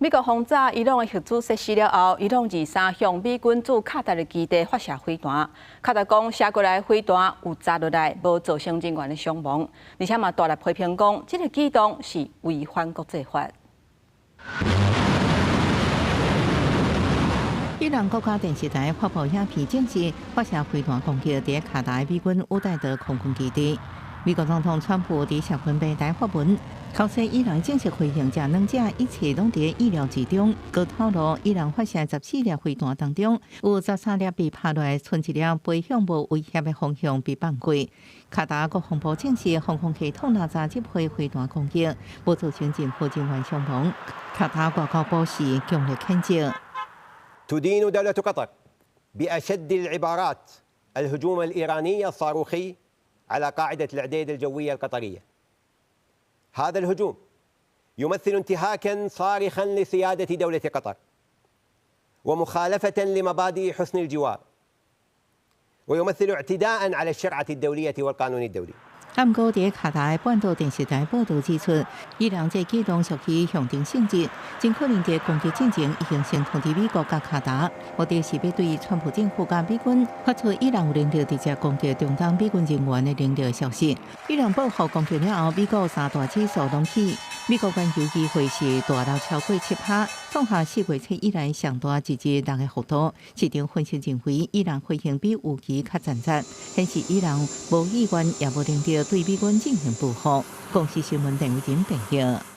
美国轰炸伊朗的核子设施了后，伊朗23向美军驻卡达的基地发射飞弹。卡达讲，射过来飞弹有砸落来，无造成人员的伤亡，而且嘛大力批评讲，这个举动是违反国际法。伊朗国家电视台发布影片证实，发射飞弹攻击伫卡达的美军乌代德空军基地。美国总统川普伫社群平台发文，考察伊朗正式飞行这两者一切拢伫意料之中。佮透露，伊朗发射14粒飞弹当中，有13粒被拍落来，剩一粒飞向无威胁的方向被放过。卡达国防部证实，防空系统哪吒这批飞弹攻击，无造成政府人员伤亡。卡达外交部是强烈谴责。تدين دولة قطر بأشد العبارات الهجوم الإيراني الصاروخي على قاعدة العديد الجوية القطرية. هذا الهجوم يمثل انتهاكا صارخا لسيادة دولة قطر ومخالفة لمبادئ حسن الجوار ويمثل اعتداء على الشرعة الدولية والقانون الدولي. 不过，伫卡达的半岛电视台报道指出，伊朗这举动属于象征性质，真可能伫攻击进程已经先通知美国甲卡达，目的是要对川普政府甲美军发出伊朗有能力直接攻击中东美军人员的能力消息。伊朗报复攻击了后，美国3大指数拢起，美国全球机会是大到超过7%，创下4月初以来上大一日落的幅度。市场分析认为，伊朗飞行比预期较残忍，显示伊朗无意愿也无能力对美军进行报复。公司新闻陈伟霆报道。